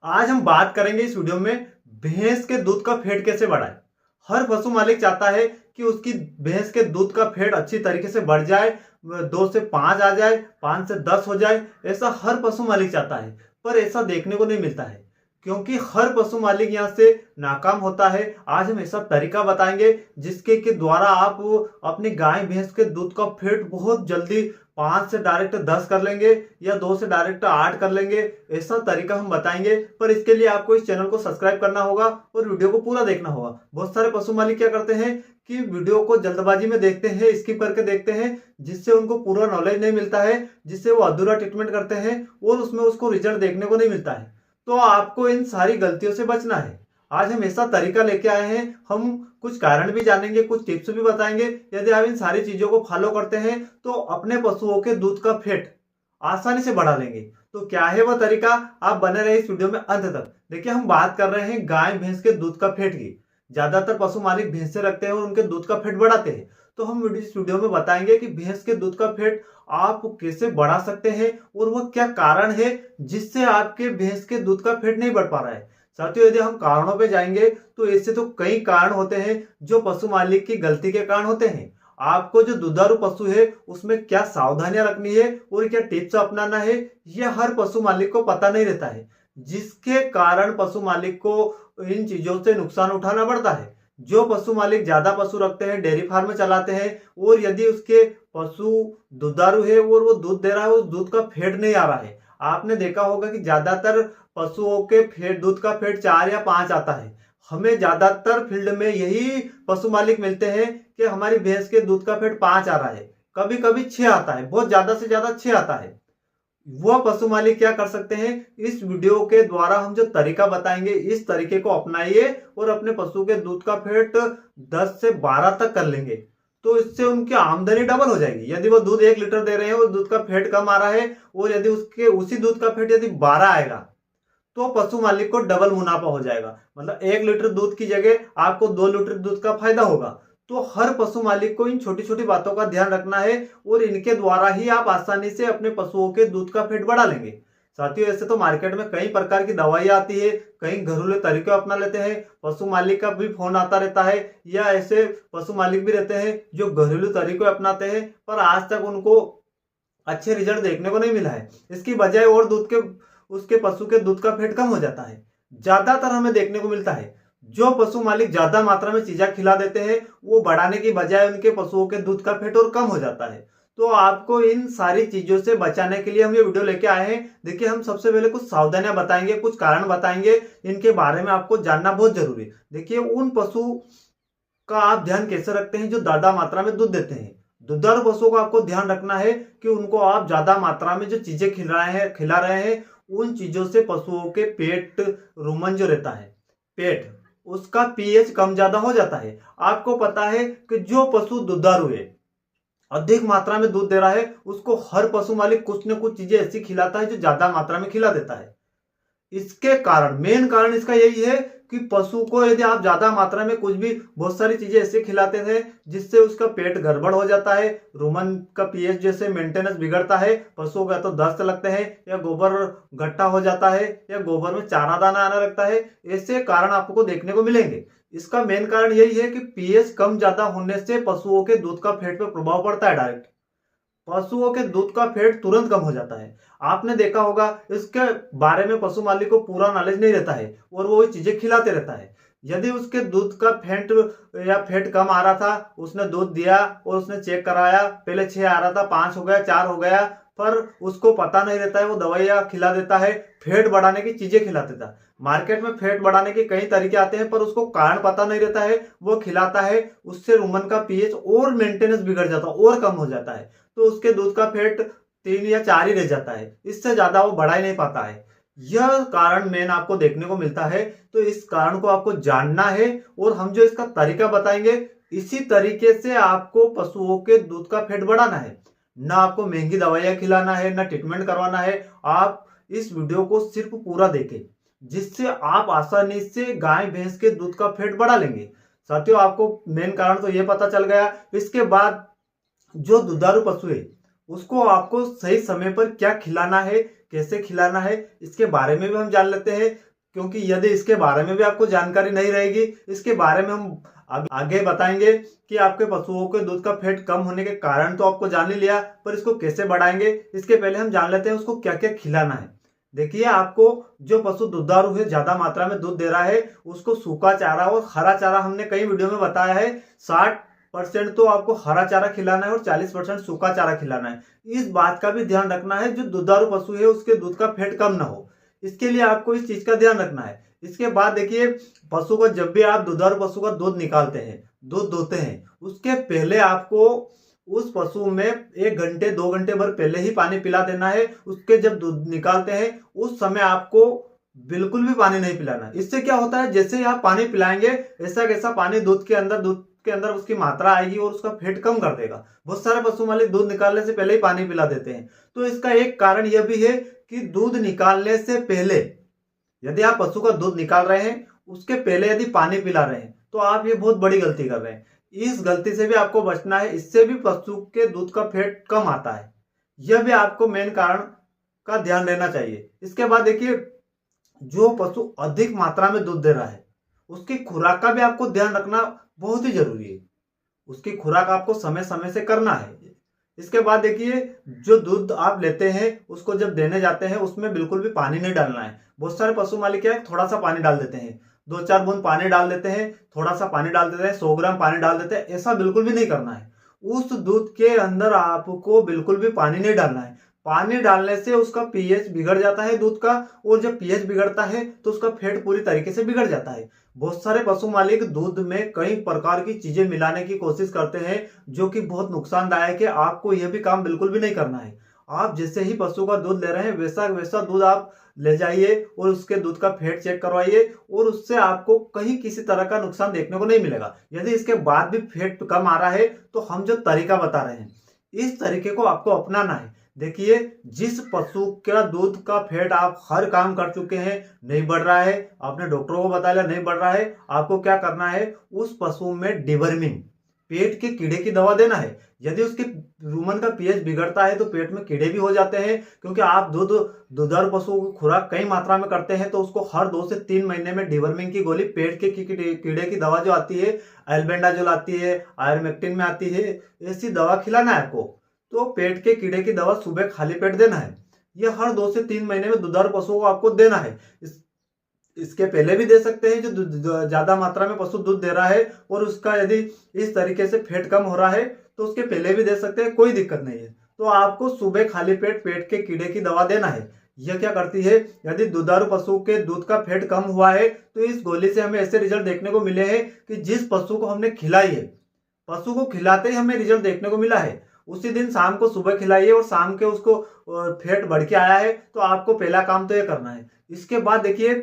आज हम बात करेंगे इस वीडियो में भैंस के दूध का फैट कैसे बढ़ाए। हर पशु मालिक चाहता है कि उसकी भैंस के दूध का फैट अच्छी तरीके से बढ़ जाए, 2 से 5 आ जाए, 5 से 10 हो जाए। ऐसा हर पशु मालिक चाहता है, पर ऐसा देखने को नहीं मिलता है क्योंकि हर पशु मालिक यहाँ से नाकाम होता है। आज हम ऐसा तरीका बताएंगे जिसके के द्वारा आप अपनी गाय भैंस के दूध का फैट बहुत जल्दी 5 से डायरेक्ट 10 कर लेंगे या 2 से डायरेक्ट 8 कर लेंगे। ऐसा तरीका हम बताएंगे, पर इसके लिए आपको इस चैनल को सब्सक्राइब करना होगा और वीडियो को पूरा देखना होगा। बहुत सारे पशु मालिक क्या करते हैं कि वीडियो को जल्दबाजी में देखते हैं, स्किप करके देखते हैं, जिससे उनको पूरा नॉलेज नहीं मिलता है, जिससे वो अधूरा ट्रीटमेंट करते हैं और उसमें उसको रिजल्ट देखने को नहीं मिलता है। तो आपको इन सारी गलतियों से बचना है। आज हम ऐसा तरीका लेके आए हैं, हम कुछ कारण भी जानेंगे, कुछ टिप्स भी बताएंगे। यदि आप इन सारी चीजों को फॉलो करते हैं तो अपने पशुओं के दूध का फैट आसानी से बढ़ा लेंगे। तो क्या है वह तरीका, आप बने रहे इस वीडियो में अंत तक। देखिए, हम बात कर रहे हैं गाय भैंस के दूध का फैट की। ज्यादातर पशु मालिक भैंसे रखते हैं और उनके दूध का फैट बढ़ाते हैं। तो हम इस वीडियो में बताएंगे कि भैंस के दूध का फैट आप कैसे बढ़ा सकते हैं और वह क्या कारण है जिससे आपके भैंस के दूध का फैट नहीं बढ़ पा रहा है। साथियों, यदि हम कारणों पे जाएंगे तो ऐसे तो कई कारण होते हैं जो पशु मालिक की गलती के कारण होते हैं। आपको जो दुधारू पशु है उसमें क्या सावधानियां रखनी है और क्या टिप्स अपनाना है, यह हर पशु मालिक को पता नहीं रहता है, जिसके कारण पशु मालिक को इन चीजों से नुकसान उठाना पड़ता है। जो पशु मालिक ज्यादा पशु रखते हैं, डेयरी फार्म चलाते हैं और यदि उसके पशु दुधारू है और वो दूध दे रहा है, उस दूध का फैट नहीं आ रहा है। आपने देखा होगा कि ज्यादातर पशुओं के फैट, दूध का फैट 4 या 5 आता है। हमें ज्यादातर फील्ड में यही पशु मालिक मिलते हैं कि हमारी भैंस के दूध का फैट 5 आ रहा है, कभी कभी 6 आता है, बहुत ज्यादा से ज्यादा 6 आता है। वह पशु मालिक क्या कर सकते हैं, इस वीडियो के द्वारा हम जो तरीका बताएंगे इस तरीके को अपनाइए और अपने पशु के दूध का फैट 10 से 12 तक कर लेंगे। तो इससे उनकी आमदनी डबल हो जाएगी। यदि वो दूध 1 लीटर दे रहे हैं और दूध का फैट कम आ रहा है और यदि उसके उसी दूध का फैट यदि 12 आएगा तो पशु मालिक को डबल मुनाफा हो जाएगा। मतलब 1 लीटर दूध की जगह आपको 2 लीटर दूध का फायदा होगा। तो हर पशु मालिक को इन छोटी छोटी बातों का ध्यान रखना है और इनके द्वारा ही आप आसानी से अपने पशुओं के दूध का फैट बढ़ा लेंगे। साथियों, ऐसे तो मार्केट में कई प्रकार की दवाइयां आती है, कई घरेलू तरीके अपना लेते हैं। पशु मालिक का भी फोन आता रहता है या ऐसे पशु मालिक भी रहते हैं जो घरेलू तरीके अपनाते हैं, पर आज तक उनको अच्छे रिजल्ट देखने को नहीं मिला है। इसकी बजाय और दूध के उसके पशु के दूध का फैट कम हो जाता है। ज्यादातर हमें देखने को मिलता है जो पशु मालिक ज्यादा मात्रा में चीजें खिला देते हैं वो बढ़ाने की बजाय उनके पशुओं के दूध का फैट और कम हो जाता है। तो आपको इन सारी चीजों से बचाने के लिए हम ये वीडियो लेके आए हैं। देखिए, हम सबसे पहले कुछ सावधानियां बताएंगे, कुछ कारण बताएंगे, इनके बारे में आपको जानना बहुत जरूरी है। देखिए, उन पशु का आप ध्यान कैसे रखते हैं जो ज्यादा मात्रा में दूध देते हैं। दुधारू पशुओं का आपको ध्यान रखना है कि उनको आप ज्यादा मात्रा में जो चीजें खिला रहे हैं उन चीजों से पशुओं के पेट, रुमन जो रहता है पेट, उसका पीएच कम ज्यादा हो जाता है। आपको पता है कि जो पशु दुधारू है, अधिक मात्रा में दूध दे रहा है, उसको हर पशु मालिक कुछ न कुछ चीजें ऐसी खिलाता है जो ज्यादा मात्रा में खिला देता है। इसके कारण, मेन कारण इसका यही है कि पशु को यदि आप ज्यादा मात्रा में कुछ भी बहुत सारी चीजें ऐसे खिलाते थे जिससे उसका पेट गड़बड़ हो जाता है, रुमन का पीएच जैसे मेंटेनेंस बिगड़ता है, पशुओं का तो दस्त लगते हैं या गोबर गट्टा हो जाता है या गोबर में चारा दाना आने लगता है। ऐसे कारण आपको देखने को मिलेंगे। इसका मेन कारण यही है कि पीएच कम ज्यादा होने से पशुओं के दूध का फैट पर प्रभाव पड़ता है। डायरेक्ट पशुओं के दूध का फैट तुरंत कम हो जाता है। आपने देखा होगा, इसके बारे में पशु मालिक को पूरा नॉलेज नहीं रहता है और वो चीजें खिलाते रहता है। यदि उसके दूध का फैट या फैट कम आ रहा था, उसने दूध दिया और उसने चेक कराया, पहले 6 आ रहा था, 5 हो गया, 4 हो गया, पर उसको पता नहीं रहता है, वो दवाइयां खिला देता है, फैट बढ़ाने की चीजें खिला देता है। मार्केट में फैट बढ़ाने के कई तरीके आते हैं पर उसको कारण पता नहीं रहता है, वो खिलाता है, उससे रुमन का पीएच और मेंटेनेंस बिगड़ जाता है और कम हो जाता है। तो उसके दूध का फैट 3 या 4 ही रह जाता है, इससे ज्यादा वो बढ़ा ही नहीं पाता है। यह कारण मेन आपको देखने को मिलता है। तो इस कारण को आपको जानना है और हम जो इसका तरीका बताएंगे इसी तरीके से आपको पशुओं के दूध का फैट बढ़ाना है। ना आपको महंगी दवाइयां खिलाना है, ना ट्रीटमेंट करवाना है। आप इस वीडियो को सिर्फ पूरा देखें जिससे आप आसानी से गाय भैंस के दूध का फैट बढ़ा लेंगे। साथियों, आपको मेन कारण तो यह पता चल गया। इसके बाद जो दुधारू पशु है उसको आपको सही समय पर क्या खिलाना है, कैसे खिलाना है, इसके बारे में भी हम जान लेते हैं। क्योंकि यदि इसके बारे में भी आपको जानकारी नहीं रहेगी, इसके बारे में हम आगे बताएंगे कि आपके पशुओं के दूध का फैट कम होने के कारण तो आपको जान ही लिया, पर इसको कैसे बढ़ाएंगे इसके पहले हम जान लेते हैं उसको क्या क्या खिलाना है। देखिए, आपको जो पशु दुधारू है, ज्यादा मात्रा में दूध दे रहा है, उसको सूखा चारा और हरा चारा हमने कई वीडियो में बताया है। 60% तो आपको हरा चारा खिलाना है और 40% सूखा चारा खिलाना है। इस बात का भी ध्यान रखना है जो दुधारू पशु है उसके दूध का फैट कम ना हो, इसके लिए आपको इस चीज का ध्यान रखना है। इसके बाद देखिए, पशु को जब भी आप दुधारू पशु का दूध निकालते हैं, दूध दोते हैं, उसके पहले आपको उस पशु में 1 घंटे 2 घंटे भर पहले ही पानी पिला देना है। उसके जब दूध निकालते हैं उस समय आपको बिल्कुल भी पानी नहीं पिलाना। इससे क्या होता है, जैसे ही आप पानी पिलाएंगे ऐसा कैसा पानी दूध के अंदर उसकी मात्रा आएगी और उसका फैट कम कर देगा। बहुत सारे पशु मालिक दूध निकालने से पहले ही पानी पिला देते हैं। तो इसका एक कारण यह भी है कि दूध निकालने से पहले, यदि आप पशु का दूध निकाल रहे हैं उसके पहले यदि पानी पिला रहे हैं तो आप ये बहुत बड़ी गलती कर रहे हैं। इस गलती से भी आपको बचना है, इससे भी पशु के दूध का फैट कम आता है। यह भी आपको मेन कारण का ध्यान रहना चाहिए। इसके बाद देखिए, जो पशु अधिक मात्रा में दूध दे रहा है उसकी खुराक का भी आपको ध्यान रखना बहुत ही जरूरी है। उसकी खुराक आपको समय समय से करना है। इसके बाद देखिए, जो दूध आप लेते हैं उसको जब देने जाते हैं उसमें बिल्कुल भी पानी नहीं डालना है। बहुत सारे पशु मालिक क्या है, थोड़ा सा पानी डाल देते हैं, 2-4 बूंद पानी डाल देते हैं, थोड़ा सा पानी डाल देते हैं, 100 ग्राम पानी डाल देते हैं। ऐसा बिल्कुल भी नहीं करना है। उस दूध के अंदर आपको बिल्कुल भी पानी नहीं डालना है। पानी डालने से उसका पीएच बिगड़ जाता है दूध का, और जब पीएच बिगड़ता है तो उसका फैट पूरी तरीके से बिगड़ जाता है। बहुत सारे पशु मालिक दूध में कई प्रकार की चीजें मिलाने की कोशिश करते हैं जो कि बहुत नुकसानदायक है। आपको यह भी काम बिल्कुल भी नहीं करना है। आप जैसे ही पशु का दूध ले रहे हैं वैसा वैसा दूध आप ले जाइए और उसके दूध का फैट चेक करवाइए, और उससे आपको कहीं किसी तरह का नुकसान देखने को नहीं मिलेगा। यदि इसके बाद भी फैट कम आ रहा है तो हम जो तरीका बता रहे हैं इस तरीके को आपको अपनाना है। देखिए, जिस पशु का दूध का फैट आप हर काम कर चुके हैं, नहीं बढ़ रहा है, आपने डॉक्टरों को बताया नहीं बढ़ रहा है, आपको क्या करना है, उस पशु में डिवर्मिंग, पेट के कीड़े की दवा देना है। यदि उसके रुमन का पीएच बिगड़ता है तो पेट में कीड़े भी हो जाते हैं, क्योंकि आप दुधारू पशु की खुराक कई मात्रा में करते हैं तो उसको हर 2 से 3 महीने में डिवर्मिंग की गोली, पेट के कीड़े की दवा जो आती है, एल्बेंडाजोल आती है, आयरमेक्टिन में आती है, ऐसी दवा खिलाना है आपको। तो पेट के कीड़े की दवा सुबह खाली पेट देना है। यह हर 2 से 3 महीने में दुधारू पशुओं को आपको देना है। इसके पहले भी दे सकते हैं जो ज्यादा मात्रा में पशु दूध दे रहा है और उसका यदि इस तरीके से फैट कम हो रहा है तो उसके पहले भी दे सकते हैं, कोई दिक्कत नहीं है। तो आपको सुबह खाली पेट पेट के कीड़े की दवा देना है। यह क्या करती है, यदि दुधारू पशु के दूध का फैट कम हुआ है तो इस गोली से हमें ऐसे रिजल्ट देखने को मिले हैं कि जिस पशु को हमने खिलाई है, पशु को खिलाते ही हमें रिजल्ट देखने को मिला है। उसी दिन शाम को सुबह खिलाइए और शाम के उसको फैट बढ़ के आया है तो आपको पहला काम तो ये करना है। इसके बाद देखिए,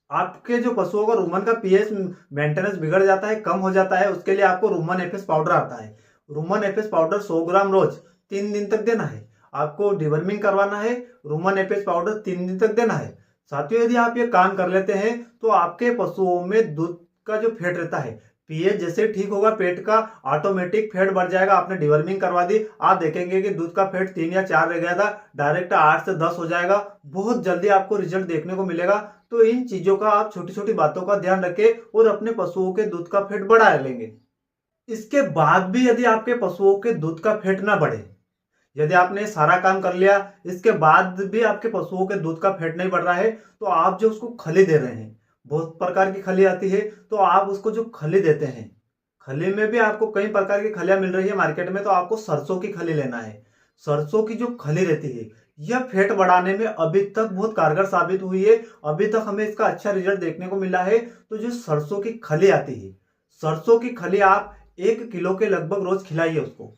आपके जो पशुओं का रुमन का पीएच मेंटेनेंस बिगड़ जाता है, कम हो जाता है, उसके लिए आपको रुमन एफएस पाउडर आता है। रुमन एफएस पाउडर 100 ग्राम रोज 3 दिन तक देना है। आपको डिवर्मिंग करवाना है, रुमन एफएस पाउडर 3 दिन तक देना है। साथियों, यदि आप ये काम कर लेते हैं तो आपके पशुओं में दूध का जो फैट रहता है, पीएच जैसे ठीक होगा पेट का, ऑटोमेटिक फैट बढ़ जाएगा। आपने डिवर्मिंग करवा दी, आप देखेंगे कि दूध का फैट 3 या 4 रह गया था, डायरेक्ट 8 से 10 हो जाएगा। बहुत जल्दी आपको रिजल्ट देखने को मिलेगा। तो इन चीजों का आप छोटी छोटी बातों का ध्यान रखें और अपने पशुओं के दूध का फैट बढ़ा लेंगे। इसके बाद भी यदि आपके पशुओं के दूध का फैट ना बढ़े, यदि आपने सारा काम कर लिया, इसके बाद भी आपके पशुओं के दूध का फैट नहीं बढ़ रहा है, तो आप जो उसको खली दे रहे हैं, बहुत प्रकार की खली आती है, तो आप उसको जो खली देते हैं, खली में भी आपको कई प्रकार की खलियां मिल रही है मार्केट में, तो आपको सरसों की खली लेना है। सरसों की जो खली रहती है यह फैट बढ़ाने में अभी तक बहुत कारगर साबित हुई है। अभी तक हमें इसका अच्छा रिजल्ट देखने को मिला है। तो जो सरसों की खली आती है, सरसों की खली आप 1 किलो के लगभग रोज खिलाइए उसको।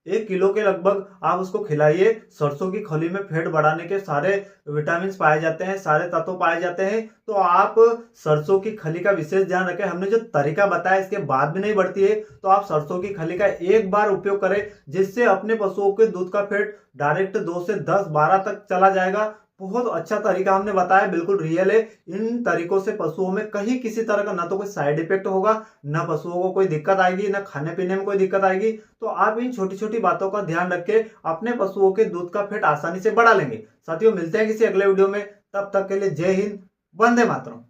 1 किलो के लगभग आप उसको खिलाइए। सरसों की खली में फैट बढ़ाने के सारे विटामिन पाए जाते हैं, सारे तत्व पाए जाते हैं। तो आप सरसों की खली का विशेष ध्यान रखें। हमने जो तरीका बताया इसके बाद भी नहीं बढ़ती है तो आप सरसों की खली का एक बार उपयोग करें, जिससे अपने पशुओं के दूध का फैट डायरेक्ट 2 से 10 12 तक चला जाएगा। बहुत अच्छा तरीका हमने बताया, बिल्कुल रियल है। इन तरीकों से पशुओं में कहीं किसी तरह का ना तो कोई साइड इफेक्ट होगा, ना पशुओं को कोई दिक्कत आएगी, ना खाने पीने में कोई दिक्कत आएगी। तो आप इन छोटी छोटी बातों का ध्यान रख के अपने पशुओं के दूध का फैट आसानी से बढ़ा लेंगे। साथियों, मिलते हैं किसी अगले वीडियो में, तब तक के लिए जय हिंद, वंदे मातरम।